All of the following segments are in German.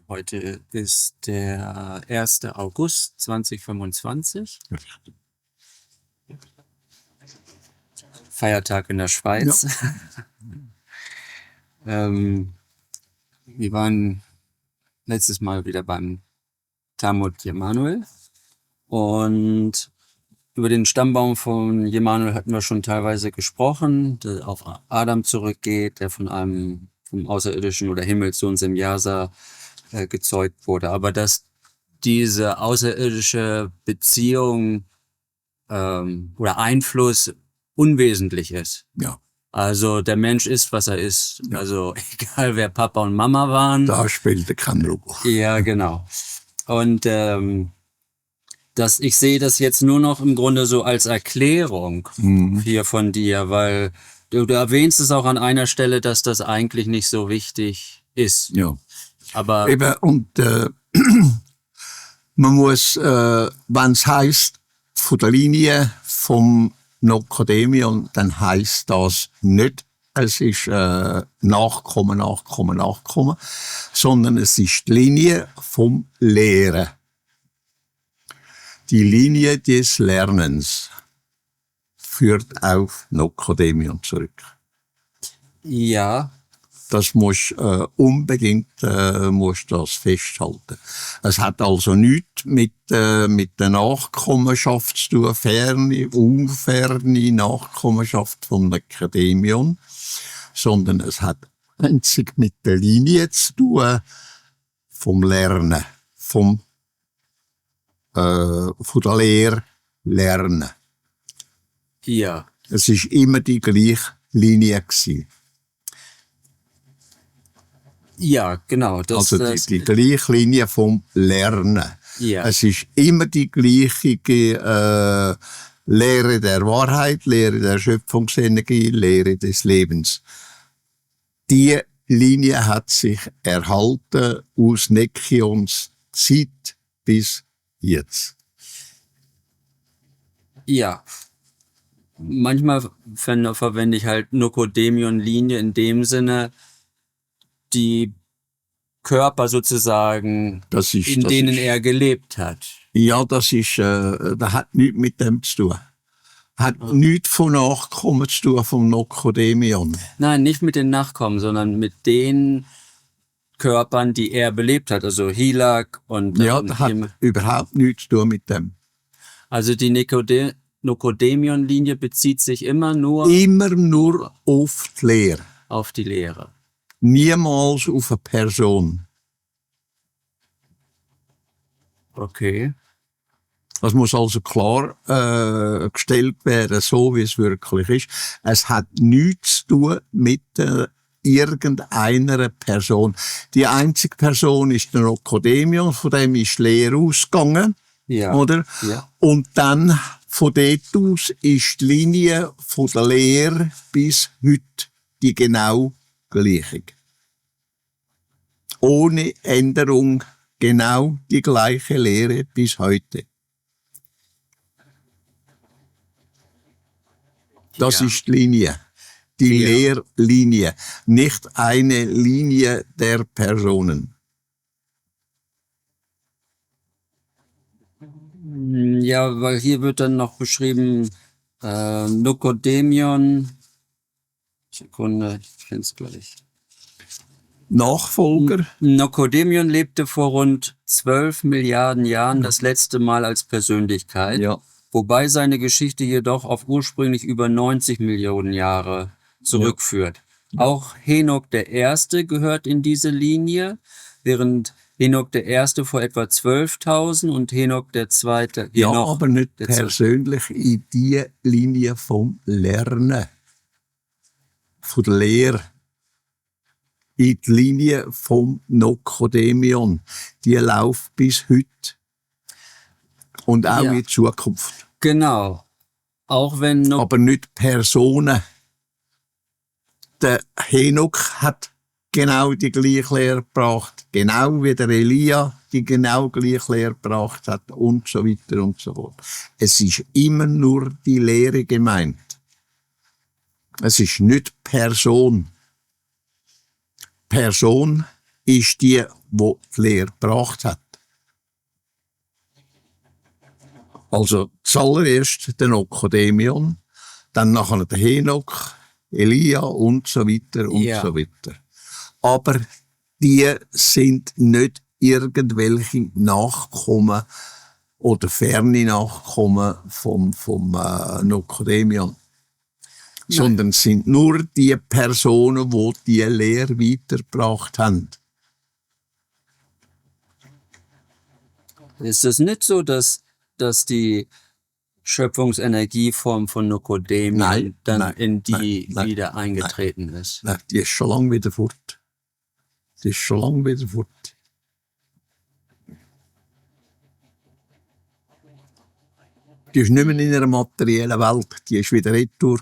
Heute ist der 1. August 2025. Feiertag in der Schweiz. Ja. Wir waren letztes Mal wieder beim Talmud Jemanuel. Und über den Stammbaum von Jemanuel hatten wir schon teilweise gesprochen, der auf Adam zurückgeht, der vom außerirdischen oder Himmelssohn Semjasa gezeugt wurde. Aber dass diese außerirdische Beziehung oder Einfluss unwesentlich ist. Ja. Also der Mensch ist, was er ist. Ja. Also egal, wer Papa und Mama waren. Da spielt er keine Rolle. Ja, genau. Und ich sehe das jetzt nur noch im Grunde so als Erklärung hier von dir, weil du erwähnst es auch an einer Stelle, dass das eigentlich nicht so wichtig ist. Ja. Aber eben, und man muss, wenn es heisst, von der Linie vom Nokodemion, dann heisst das nicht, es ist Nachkommen, sondern es ist die Linie vom Lehren. Die Linie des Lernens führt auf Nokodemion zurück. ja, Das musst unbedingt musst das festhalten. Es hat also nichts mit der Nachkommenschaft zu tun, ferne, unferne Nachkommenschaft vom Akademion, sondern es hat einzig mit der Linie zu tun vom Lernen, von der Lehre lernen. ja, Es ist immer die gleiche Linie gewesen. ja, genau. Also die gleiche Linie vom Lernen. Ja. Es ist immer die gleiche Lehre der Wahrheit, Lehre der Schöpfungsenergie, Lehre des Lebens. Die Linie hat sich erhalten aus Nekions Zeit bis jetzt. Ja. Manchmal verwende ich halt Nokodemion-Linie in dem Sinne, die Körper sozusagen, denen er gelebt hat. Ja, das hat nichts mit dem zu tun. Hat nichts von Nachkommen zu tun vom Nokodemion. Nein, nicht mit den Nachkommen, sondern mit den Körpern, die er belebt hat. Also Hilak und... Ja, das hat überhaupt nichts zu tun mit dem. Also die Nokodemion-Linie bezieht sich immer nur auf die Lehre. Auf die Lehre. Niemals auf eine Person. Okay. Das muss also klar gestellt werden, so wie es wirklich ist. Es hat nichts zu tun mit irgendeiner Person. Die einzige Person ist der Nokodemion, von dem ist die Lehre ausgegangen. Ja. Oder? Ja. Und dann von dort aus ist die Linie von der Lehre bis heute die genau gleiche. Ohne Änderung genau die gleiche Lehre bis heute. Das ist die Linie. Die Lehrlinie. Nicht eine Linie der Personen. Ja, weil hier wird dann noch beschrieben, Nokodemion. Sekunde, ich finde es gleich. Nachfolger. Nokodemion lebte vor rund 12 Milliarden Jahren das letzte Mal als Persönlichkeit, wobei seine Geschichte jedoch auf ursprünglich über 90 Millionen Jahre zurückführt. Ja. Auch Henok der Erste gehört in diese Linie, während Henok der Erste vor etwa 12.000 und Henok der Zweite... Ja, aber nicht persönlich in die Linie vom Lernen, von der Lehre. In die Linie vom Nokodemion. Die läuft bis heute. Und auch in Zukunft. Genau. Auch wenn aber nicht Personen. Der Henok hat genau die gleiche Lehre gebracht. Genau wie der Elia die genau gleiche Lehre gebracht hat. Und so weiter und so fort. Es ist immer nur die Lehre gemeint. Es ist nicht Person. Person ist die Lehre gebracht hat. Also zuallererst der Nokodemion, dann nachher der Henok, Elia und so weiter und Ja. so weiter. Aber die sind nicht irgendwelche Nachkommen oder ferne Nachkommen vom Nokodemion. Sondern sind nur die Personen, die die Lehre weitergebracht haben. Ist es nicht so, dass die Schöpfungsenergieform von Nokodemion Nein, dann nein, in die nein, wieder eingetreten ist? Nein, die ist schon lange wieder fort. Die ist schon lange wieder fort. Die ist nicht mehr in einer materiellen Welt. Die ist wieder retour.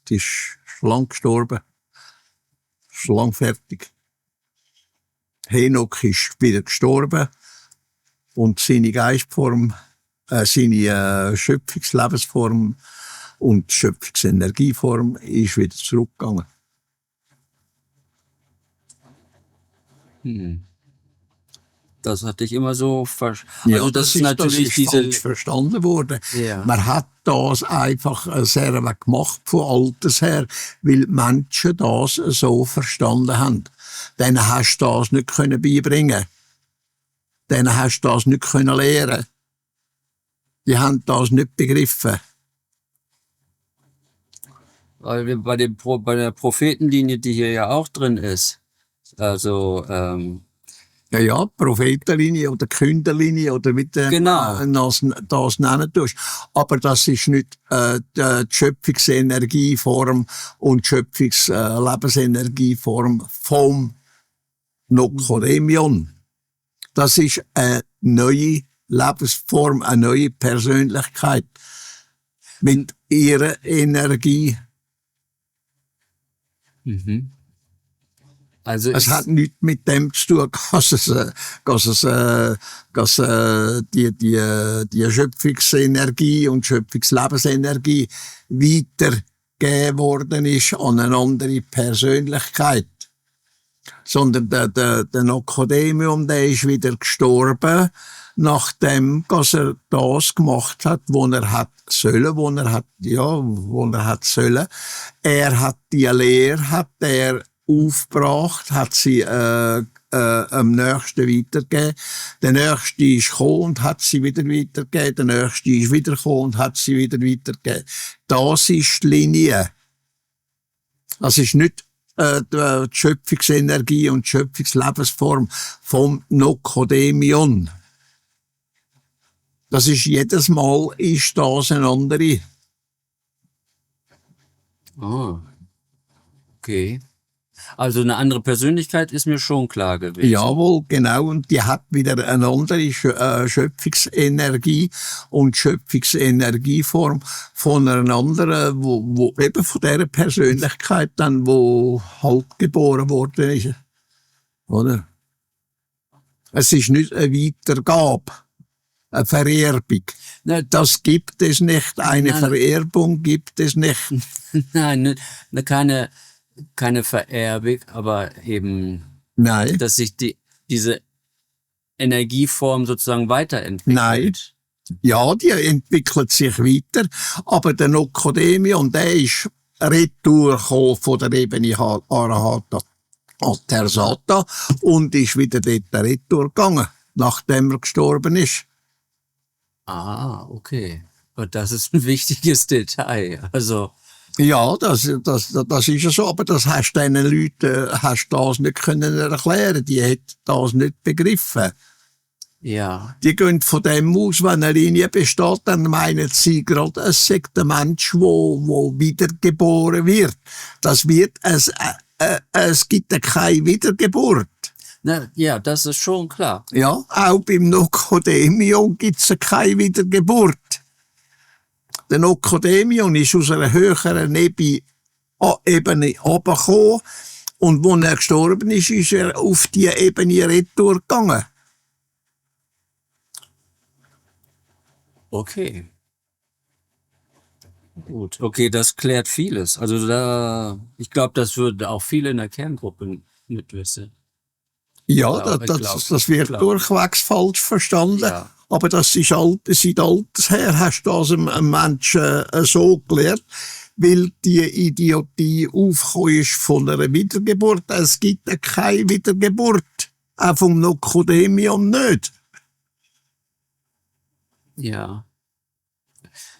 Die ist schon lange gestorben. Schon lange fertig. Henok ist wieder gestorben. Und seine Geistform, seine Schöpfungslebensform und Schöpfungsenergieform ist wieder zurückgegangen. Das hatte ich immer so Ja, also das ist natürlich das ist diese falsch verstanden worden. Ja. Man hat das einfach sehr gemacht von Alters her, weil die Menschen das so verstanden haben. Denen hast du das nicht können beibringen. Denen hast du das nicht können lehren. Die haben das nicht begriffen. weil wir bei der Prophetenlinie, die hier ja auch drin ist, also Ja, Prophetenlinie oder Künderlinie oder wie du Genau. das nennen tust. Aber das ist nicht die Schöpfungsenergieform und Schöpfungslebenssenergieform vom Nokodemion. Das ist eine neue Lebensform, eine neue Persönlichkeit mit ihrer Energie. also Es hat nichts mit dem zu tun, dass die Schöpfungsenergie und Schöpfungslebensenergie weitergegeben worden ist an eine andere Persönlichkeit. Sondern der Nokodemion, der ist wieder gestorben, nachdem, dass er das gemacht hat, wo er hat sollen, wo er hat sollen. Er hat die Lehre, hat er aufgebracht, hat sie am Nächsten weitergegeben. Der Nächste ist gekommen und hat sie wieder weitergegeben. Der Nächste ist wieder gekommen und hat sie wieder weitergegeben. Das ist die Linie. Das ist nicht die Schöpfungsenergie und die Schöpfungslebensform vom Nokodemion. Das ist jedes Mal ist das eine andere. Okay. Also eine andere Persönlichkeit ist mir schon klar gewesen. Jawohl, genau. Und die hat wieder eine andere Schöpfungsenergie und Schöpfungsenergieform von einer anderen, wo eben von der Persönlichkeit dann, wo halt geboren worden ist. Oder? Es ist nicht eine Weitergabe, eine Vererbung. Das gibt es nicht. Eine Vererbung gibt es nicht. Nein, keine Vererbung, aber eben, Nein. dass sich diese Energieform sozusagen weiterentwickelt. Nein. Ja, die entwickelt sich weiter, aber der Nokodemion, der ist retour gekommen von der Ebene Arahata Tersata und ist wieder dort retour gegangen, nachdem er gestorben ist. Ah, okay. Und das ist ein wichtiges Detail. Also Ja, das ist ja so, aber das hast diesen Leuten das nicht können erklären. Die hätten das nicht begriffen. ja, Die gehen von dem aus, wenn eine Linie besteht, dann meinen sie gerade, es sei der Mensch, wo wiedergeboren wird. Es gibt keine Wiedergeburt. ja, das ist schon klar. Ja, auch beim Nokodemion gibt es keine Wiedergeburt. Der Nokodemion ist aus einer höheren Ebene runtergekommen und als er gestorben ist er auf die Ebene retour gegangen. Okay. Gut. Okay, das klärt vieles. Also ich glaube, das würde auch viele in der Kerngruppe mitwissen. Ja, Glaube- das wird glaub- durchwegs falsch verstanden. Ja. Aber das ist seit alters her, hast du das einem Menschen so gelernt, weil die Idiotie aufgekommen ist von einer Wiedergeburt. Es gibt ja keine Wiedergeburt. Auch vom Nokodemion nicht. Ja.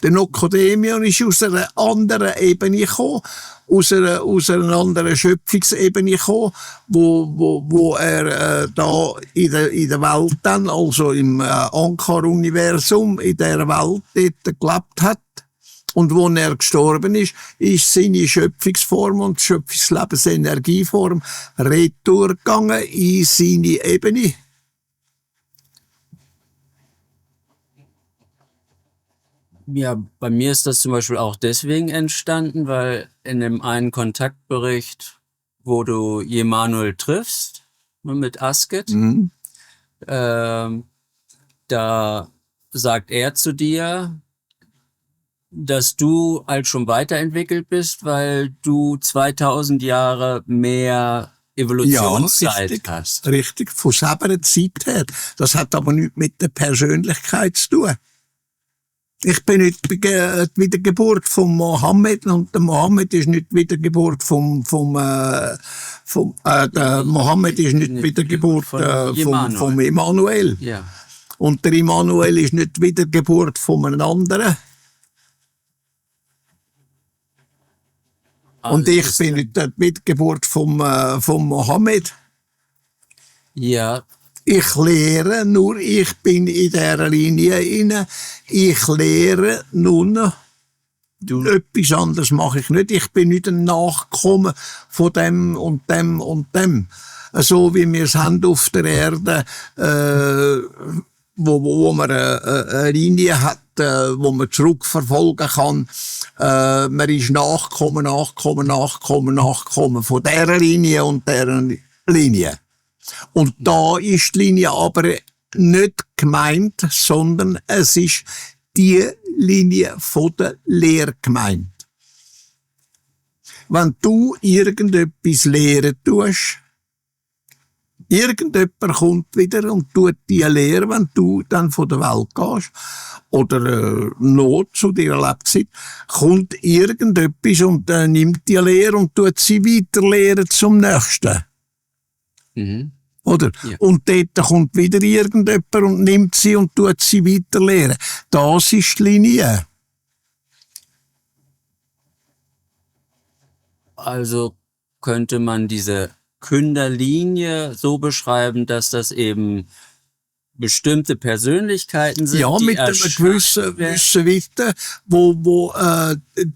Der Nokodemion ist aus einer anderen Ebene gekommen, aus einer anderen Schöpfungsebene gekommen, wo er da in der Welt dann, also im Ankar-Universum, in der Welt dort gelebt hat. Und wo er gestorben ist seine Schöpfungsform und Schöpfungslebensenergieform retour gegangen in seine Ebene. Ja, bei mir ist das zum Beispiel auch deswegen entstanden, weil in dem einen Kontaktbericht, wo du Jemanuel triffst, ne, mit Asket, Mhm. da sagt er zu dir, dass du halt schon weiterentwickelt bist, weil du 2000 Jahre mehr Evolutionszeit richtig, hast. richtig, von selber Zeit her. Das hat aber nichts mit der Persönlichkeit zu tun. Ich bin nicht die Wiedergeburt von Mohammed und der Mohammed ist nicht die Wiedergeburt der Mohammed ist nicht die Wiedergeburt Von vom Immanuel. Ja. Und der Immanuel ist nicht die Wiedergeburt von einem anderen. Und ich ist- bin nicht die Wiedergeburt vom Mohammed. Ja, Ich lehre nur, ich bin in dieser Linie inne. Ich lehre nur, etwas anderes mache ich nicht. Ich bin nicht ein Nachkommen von dem und dem und dem. So wie wir es haben auf der Erde, wo man eine Linie hat, wo man zurückverfolgen kann. Man ist Nachkommen von dieser Linie und dieser Linie. Und da ist die Linie aber nicht gemeint, sondern es ist die Linie von der Lehre gemeint. Wenn du irgendetwas lehren tust, irgendjemand kommt wieder und tut die Lehre, wenn du dann von der Welt gehst, oder Not zu deiner Lebzeit, kommt irgendetwas und nimmt die Lehre und tut sie weiterlehren zum Nächsten. mhm. Oder? Ja. Und dort kommt wieder irgendjemand und nimmt sie und tut sie weiterlehren. Das ist die Linie. Also könnte man diese Künderlinie so beschreiben, dass das eben bestimmte Persönlichkeiten sind, Ja, die mit einem erscheinen gewissen werden. Wissen weiter, wo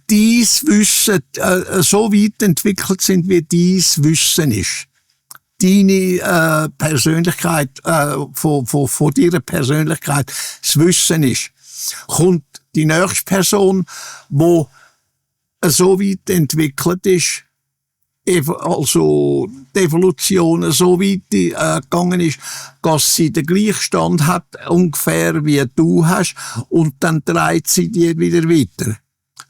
dies Wissen so weit entwickelt sind, wie dies Wissen ist. Deine Persönlichkeit, von deiner Persönlichkeit das Wissen ist. Kommt die nächste Person, wo so weit entwickelt ist, also die Evolution so weit gegangen ist, dass sie den Gleichstand hat, ungefähr wie du hast, und dann dreht sie dir wieder weiter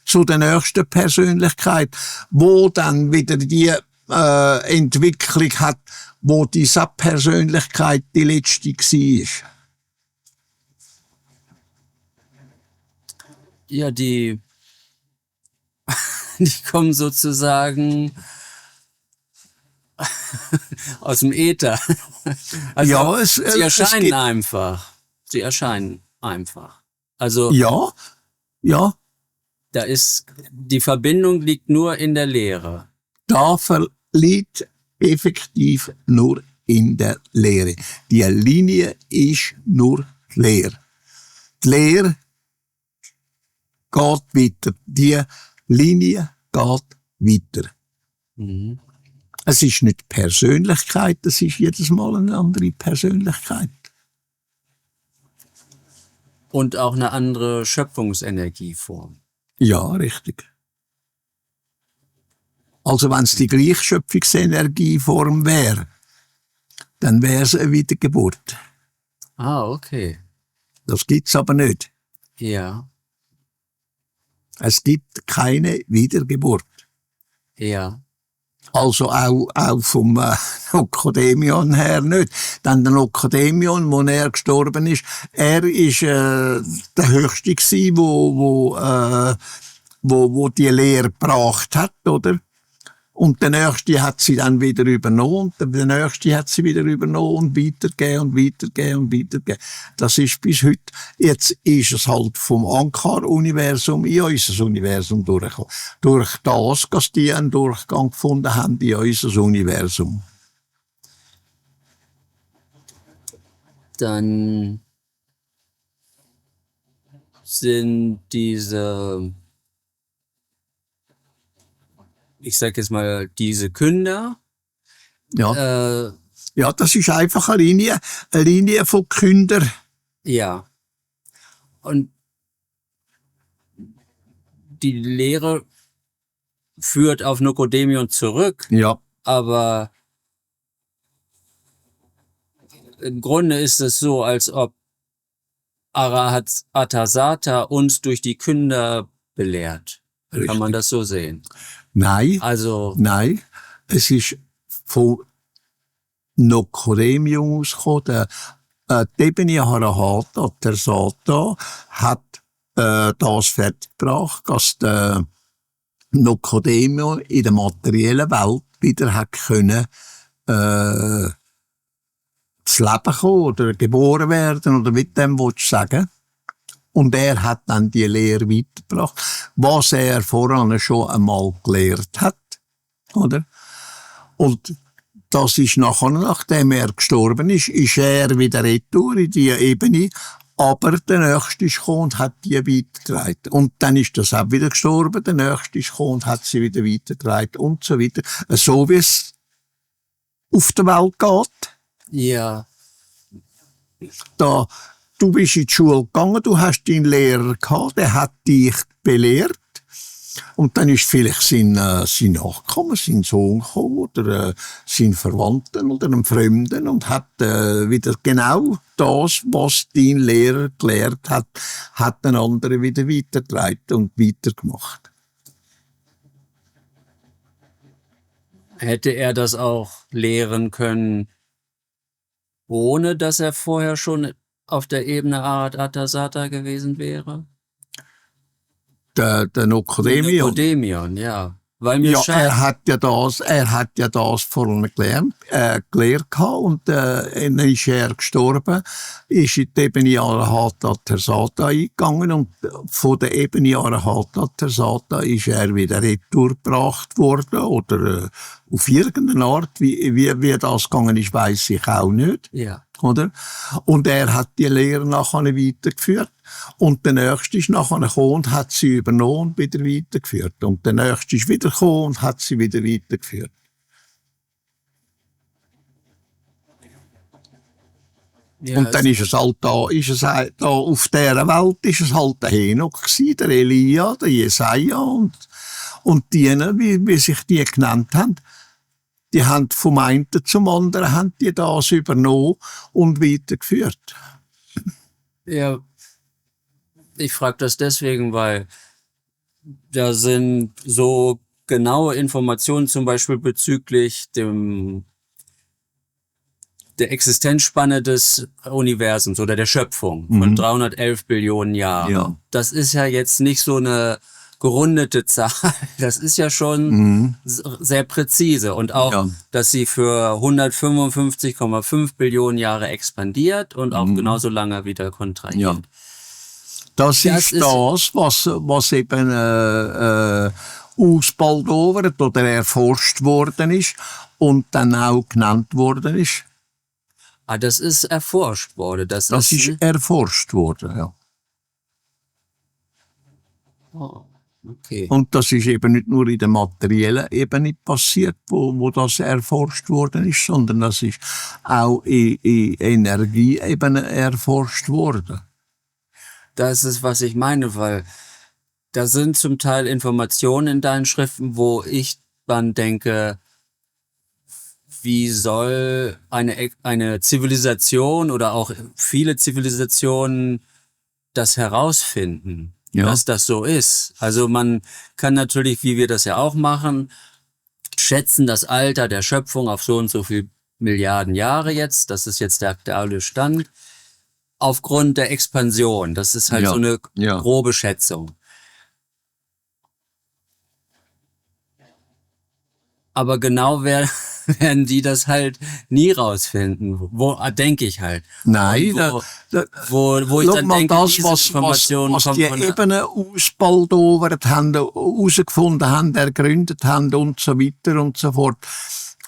zu der nächsten Persönlichkeit, wo dann wieder die Entwicklung hat, wo diese Persönlichkeit die letzte war. Ja, die kommen sozusagen aus dem Äther. Also Ja, sie es erscheinen gibt- einfach. Sie erscheinen einfach. Also Ja, ja, da ist, die Verbindung liegt nur in der Lehre. da liegt effektiv nur in der Lehre. Die Linie ist nur Lehre. Die Lehre geht weiter. Die Linie geht weiter. Mhm. Es ist nicht Persönlichkeit, es ist jedes Mal eine andere Persönlichkeit. Und auch eine andere Schöpfungsenergieform. Ja, richtig. Also wenn es die gleiche Schöpfungsenergieform wäre, dann wäre es eine Wiedergeburt. Ah, okay. Das gibt's aber nicht. Ja, Es gibt keine Wiedergeburt. ja. Also auch vom Nocodemion her nicht. Dann der Nocodemion, wo er gestorben ist, er ist der Höchste gsi, wo die Lehre gebracht hat, oder? Und der Nächste hat sie dann wieder übernommen, und der Nächste hat sie wieder übernommen und weitergegeben und weitergegeben und weitergegeben. Das ist bis heute. Jetzt ist es halt vom Ankar-Universum in unser Universum durchgekommen. Durch das, dass die einen Durchgang gefunden haben in unser Universum. Dann sind diese, ich sag jetzt mal, diese Künder, Ja. Ja, das ist einfach eine Linie von Kündern. ja. Und die Lehre führt auf Nocodemion zurück, Ja. aber im Grunde ist es so, als ob Arahat Atasata uns durch die Künder belehrt. Richtig. Kann man das so sehen? Nein. Also, Nein. Es ist von Nocodemion ausgekommen. Der Tebeni Harahata, der Sata, hat das fertiggebracht, dass der Nocodemion in der materiellen Welt wieder hat können zu Leben kommen oder geboren werden oder mit dem willst du sagen. Und er hat dann die Lehre weitergebracht, was er voran schon einmal gelehrt hat, oder? Und das ist nachdem er gestorben ist er wieder retour in die Ebene, aber der Nächste ist gekommen und hat die weitergetragen. Und dann ist das auch wieder gestorben, der Nächste ist gekommen und hat sie wieder weitergetragen und so weiter. So wie es auf der Welt geht. ja, Du bist in die Schule gegangen, du hast deinen Lehrer gehabt, der hat dich belehrt. Und dann ist vielleicht sein Nachkommen, sein Sohn gekommen, oder sein Verwandten oder ein Fremden und hat wieder genau das, was dein Lehrer gelehrt hat, hat den anderen wieder weitergetragen und weitergemacht. hätte er das auch lehren können, ohne dass er vorher schon auf der Ebene Arahat Atasata gewesen wäre? Der Nocodemion. Nocodemion, ja. Weil mir Ja, scheint, er hat ja das vorne gelehrt gehabt und dann ist er gestorben, ist in die Ebene Arahata Tersata eingegangen und von der Ebene Arahata Tersata ist er wieder retourgebracht worden oder auf irgendeine Art, wie das gegangen ist, weiss ich auch nicht. ja. Oder? Und er hat die Lehre nachher weitergeführt. Und der Nächste ist nachher gekommen und hat sie übernommen und wieder weitergeführt. Und der Nächste ist wieder gekommen und hat sie wieder weitergeführt. Ja, Und dann ist es halt da auf dieser Welt ist es halt der Henok gsi, der Elia, der Jesaja und die, wie sich die genannt haben. Die haben vom einen zum anderen haben die das übernommen und weitergeführt. ja, ich frage das deswegen, weil da sind so genaue Informationen zum Beispiel bezüglich der Existenzspanne des Universums oder der Schöpfung von 311 Billionen Jahren. Ja. Das ist ja jetzt nicht so eine gerundete Zahl. Das ist ja schon sehr präzise. Und auch, dass sie für 155,5 Billionen Jahre expandiert und auch genauso lange wieder kontrahiert. Ja. Das ist das, was eben ausbaldowert oder erforscht worden ist und dann auch genannt worden ist. Ah, das ist erforscht worden. Das ist erforscht worden, ja. Oh, okay. Und das ist eben nicht nur in der materiellen Ebene passiert, wo das erforscht worden ist, sondern das ist auch in Energieebene erforscht worden. Das ist, was ich meine, weil da sind zum Teil Informationen in deinen Schriften, wo ich dann denke, wie soll eine Zivilisation oder auch viele Zivilisationen das herausfinden, dass das so ist? Also man kann natürlich, wie wir das ja auch machen, schätzen das Alter der Schöpfung auf so und so viel Milliarden Jahre jetzt. Das ist jetzt der aktuelle Stand. Aufgrund der Expansion. Das ist halt Ja, so eine ja. grobe Schätzung. Aber genau werden die das halt nie rausfinden. Wo denke ich halt. Nein, Wo ich schau dann mal, denke, das, diese Informationen was kommen die von Ebenen ausbaldowert haben, herausgefunden haben, ergründet haben und so weiter und so fort,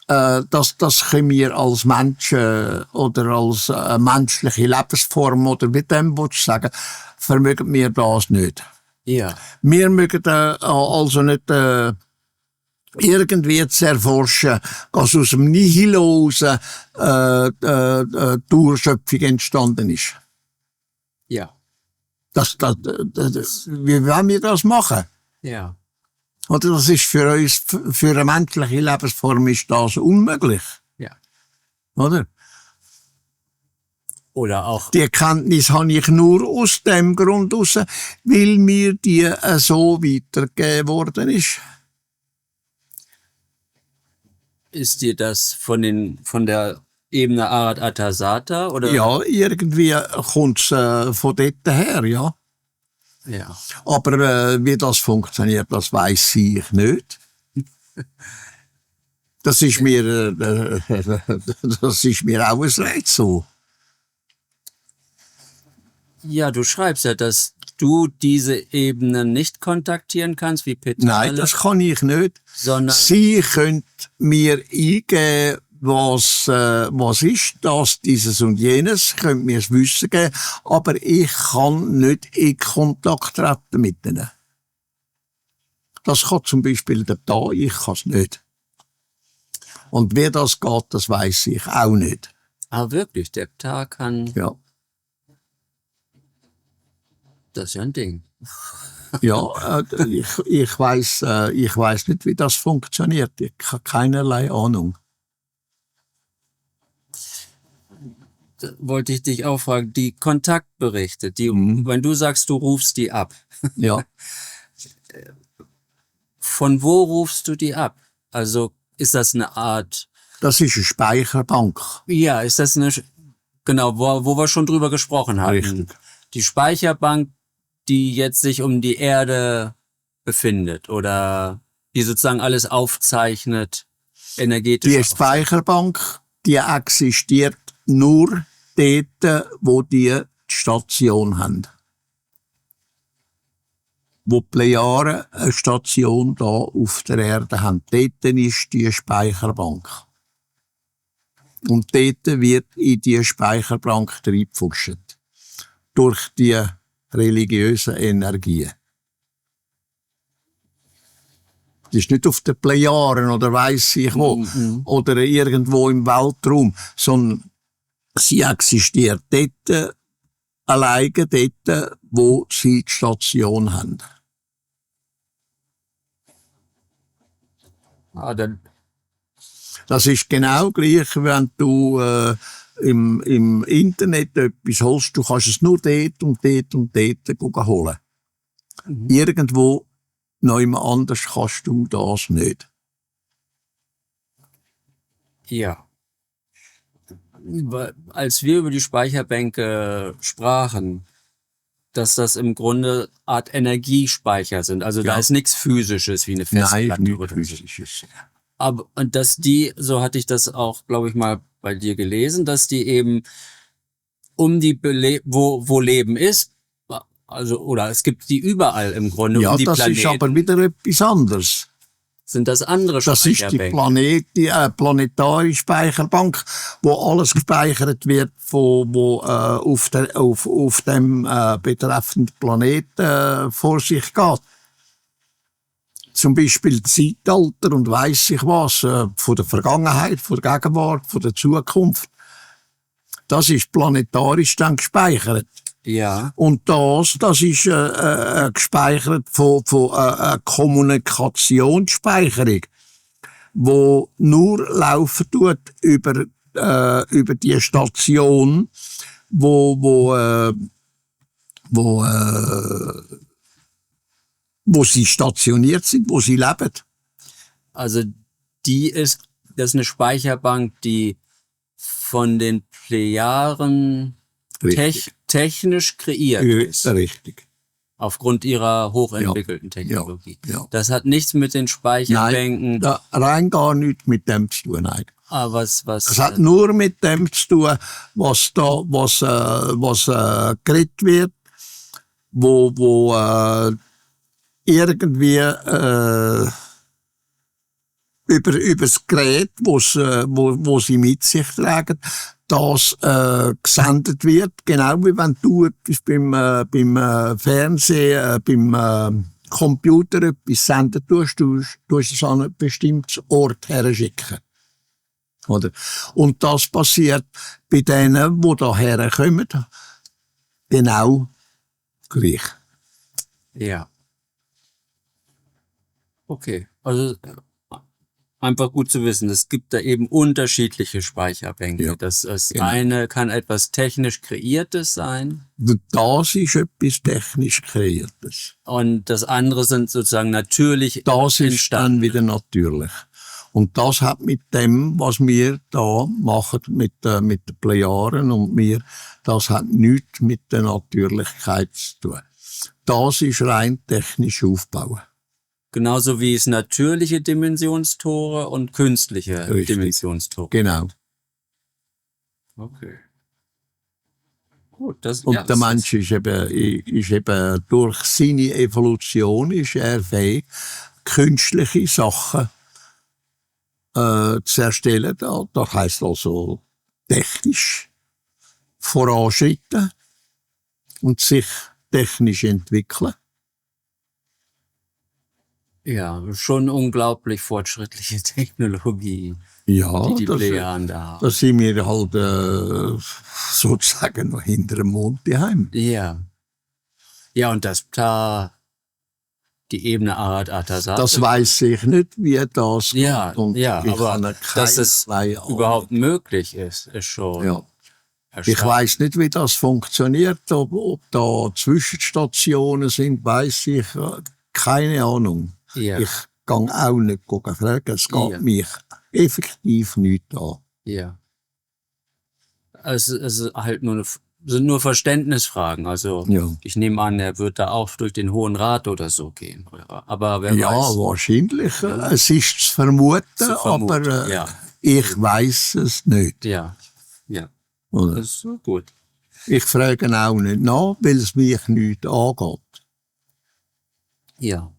das können wir als Menschen oder als menschliche Lebensform oder wie dem willst du sagen, vermögen wir das nicht. ja. Wir mögen also nicht irgendwie zu erforschen, was aus dem Nihil raus die Urschöpfung entstanden ist. Ja. Wie wollen wir das machen? Ja. Oder das ist für uns, für eine menschliche Lebensform ist das unmöglich. Ja. Oder? Oder auch. Die Erkenntnis habe ich nur aus dem Grund raus, weil mir die so weitergegeben worden ist. Ist dir das von der Ebene Arat Atasata oder? Ja, irgendwie kommt's von dort her, ja. Ja. Aber wie das funktioniert, das weiß ich nicht. Das ist mir, das ist mir auch ein Rätsel. Ja, du schreibst ja, dass du diese Ebene nicht kontaktieren kannst, wie Peter. Nein, das kann ich nicht. Sondern Sie könnt mir eingeben, was ist das, dieses und jenes, könnt mir das Wissen geben, aber ich kann nicht in Kontakt treten mit ihnen. Das kann zum Beispiel der da, ich kann es nicht. Und wie das geht, das weiß ich auch nicht. wirklich, der Tag kann. Ja. Das ist ja ein Ding. Ja, ich weiß nicht, wie das funktioniert. Ich habe keinerlei Ahnung. Da wollte ich dich auch fragen, die Kontaktberichte, wenn du sagst, du rufst die ab, Ja. von wo rufst du die ab? Also ist das eine Art, Das ist eine Speicherbank. ja, ist das eine, genau, wo wir schon drüber gesprochen haben. Richtig. Die Speicherbank, die jetzt sich um die Erde befindet oder die sozusagen alles aufzeichnet, energetisch. Die Speicherbank, die existiert nur dort, wo die Station haben. Wo die Plejaren eine Station da auf der Erde haben. Dort ist die Speicherbank. Und dort wird in die Speicherbank reingepfuscht. Durch die religiösen Energien. Das ist nicht auf den Plejaren oder weiss ich wo, oder irgendwo im Weltraum, sondern sie existiert dort, alleine dort, wo sie die Station haben. Dann. Das ist genau gleich, wenn du im Internet etwas holst, du kannst es nur dort und dort und dort holen. Irgendwo, noch immer anders kannst du das nicht. Ja. Als wir über die Speicherbänke sprachen, dass das im Grunde Art Energiespeicher sind. Also da ist nichts Physisches wie eine Festplatte. Nein, oder nicht so. physisches. Aber, und dass die, so hatte ich das auch, glaube ich, mal bei dir gelesen, dass die eben wo Leben ist, also, oder es gibt die überall im Grunde, Ja, um die das Planeten. ist aber wieder etwas anderes. Sind das andere Das ist die Speicherbänke? planetare Speicherbank, wo alles gespeichert wird, wo auf dem betreffenden Planeten vor sich geht. Zum Beispiel Zeitalter und weiss ich was, von der Vergangenheit, von der Gegenwart, von der Zukunft. Das ist planetarisch dann gespeichert. Ja. Und das ist gespeichert von Kommunikationsspeicherung, wo nur laufen tut über die Station, wo sie stationiert sind, wo sie leben. Also das ist eine Speicherbank, die von den Plejaren Richtig. technisch kreiert ist. Richtig. Aufgrund ihrer hochentwickelten Technologie. Ja. Das hat nichts mit den Speicherbänken. Nein, rein gar nichts mit dem zu tun. Nein. Was Das hat nur mit dem zu tun, was geredet wird, wo irgendwie über das Gerät, wo sie mit sich tragen, das gesendet wird, genau wie wenn du etwas beim Fernsehen, beim Computer etwas senden tust, du es an ein bestimmtes Ort herschicken. Oder? Und das passiert bei denen, die daher kommen, genau gleich. Ja. Okay. Also einfach gut zu wissen, es gibt da eben unterschiedliche Speicherbänke. Ja, Das genau. eine kann etwas technisch Kreiertes sein Das ist etwas technisch Kreiertes. und das andere sind sozusagen natürlich Das ist entstanden. dann wieder natürlich. Und das hat mit dem, was wir da machen, mit den Plejaren und mir, das hat nichts mit der Natürlichkeit zu tun. Das ist rein technisch aufbauen. Genauso wie es natürliche Dimensionstore und künstliche Richtig. Dimensionstore. Genau. Okay. Gut, das, Und ja, der das Mensch ist eben durch seine Evolution ist er fähig, künstliche Sachen zu erstellen. Das heisst also technisch voranschreiten und sich technisch entwickeln. ja schon unglaublich fortschrittliche Technologie, Ja, die Plejaren da haben. da sind wir halt sozusagen noch hinter dem Mond daheim. Ja. Ja, und das da die Ebene Arad Atasat. Das weiß ich nicht, wie das Ja, kommt. Und ja, ich aber habe dass es keinerlei Ahnung. überhaupt möglich ist schon Ja. Ich erstaunlich. weiß nicht, wie das funktioniert, ob da Zwischenstationen sind, weiß ich keine Ahnung. Ja, Ich gehe auch nicht fragen, es geht Ja. mich effektiv nicht an. ja. Es ist halt sind nur Verständnisfragen. Also Ja, ich nehme an, er wird da auch durch den Hohen Rat oder so gehen. Aber wer ja weiß. wahrscheinlich. Es ist zu vermuten, aber ja. ich weiß es nicht. Ja, ja. Oder? Das ist so gut. Ich frage auch nicht nach, weil es mich nicht angeht. Ja.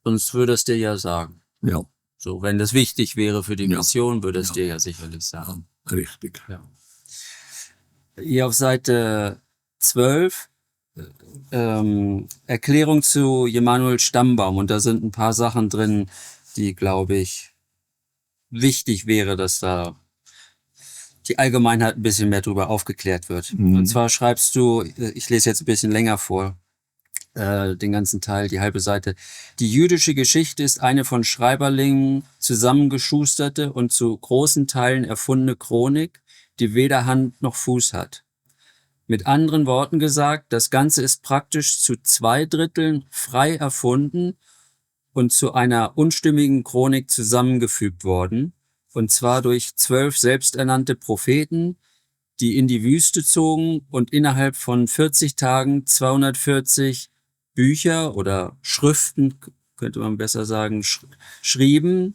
Sonst würde es dir ja sagen. Ja, So, wenn das wichtig wäre für die Ja. Mission, würde es Ja. dir ja sicherlich sagen. richtig. Ja. Hier auf Seite 12 Erklärung zu Emanuel Stammbaum. Und da sind ein paar Sachen drin, die, glaube ich, wichtig wäre, dass da die Allgemeinheit ein bisschen mehr drüber aufgeklärt wird. Mhm. Und zwar schreibst du, ich lese jetzt ein bisschen länger vor, den ganzen Teil, die halbe Seite. Die jüdische Geschichte ist eine von Schreiberlingen zusammengeschusterte und zu großen Teilen erfundene Chronik, die weder Hand noch Fuß hat. Mit anderen Worten gesagt, das Ganze ist praktisch zu 2/3 frei erfunden und zu einer unstimmigen Chronik zusammengefügt worden, und zwar durch 12 selbsternannte Propheten, die in die Wüste zogen und innerhalb von 40 Tagen 240 Bücher oder Schriften, könnte man besser sagen, schrieben,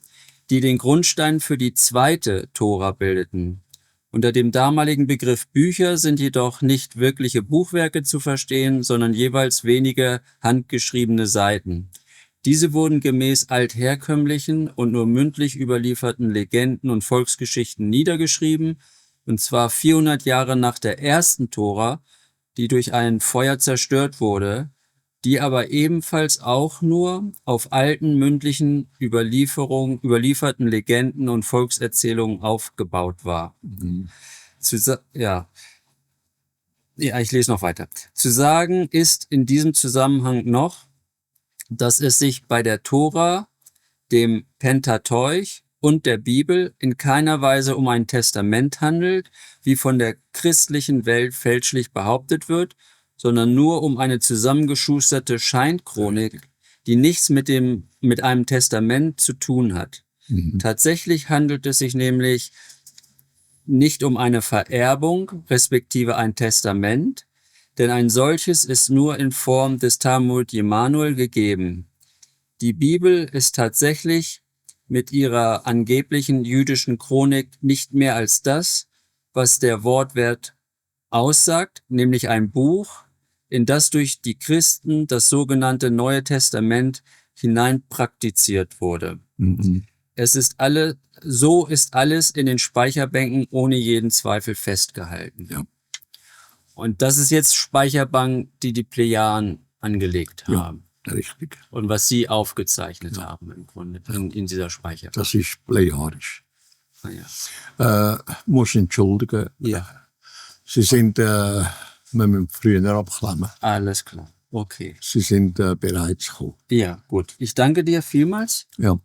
die den Grundstein für die zweite Tora bildeten. Unter dem damaligen Begriff Bücher sind jedoch nicht wirkliche Buchwerke zu verstehen, sondern jeweils wenige handgeschriebene Seiten. Diese wurden gemäß altherkömmlichen und nur mündlich überlieferten Legenden und Volksgeschichten niedergeschrieben, und zwar 400 Jahre nach der ersten Tora, die durch ein Feuer zerstört wurde, die aber ebenfalls auch nur auf alten mündlichen überlieferten Legenden und Volkserzählungen aufgebaut war. Ja, ich lese noch weiter. Zu sagen ist in diesem Zusammenhang noch, dass es sich bei der Tora, dem Pentateuch und der Bibel in keiner Weise um ein Testament handelt, wie von der christlichen Welt fälschlich behauptet wird, sondern nur um eine zusammengeschusterte Scheinchronik, die nichts mit einem Testament zu tun hat. Tatsächlich handelt es sich nämlich nicht um eine Vererbung, respektive ein Testament, denn ein solches ist nur in Form des Talmud Jemanuel gegeben. Die Bibel ist tatsächlich mit ihrer angeblichen jüdischen Chronik nicht mehr als das, was der Wortwert aussagt, nämlich ein Buch, in das durch die Christen das sogenannte Neue Testament hinein praktiziert wurde. So ist alles in den Speicherbänken ohne jeden Zweifel festgehalten. Ja. Und das ist jetzt Speicherbank, die die Plejaren angelegt haben. Richtig. Und was sie aufgezeichnet haben im Grunde in dieser Speicherbank. Das ist plejadisch. Ah, ja. Muss entschuldigen. Ja. Sie sind, wir müssen früher abklemmen. Alles klar. Okay. Sie sind bereits gekommen. Ja, gut. Ich danke dir vielmals. Ja.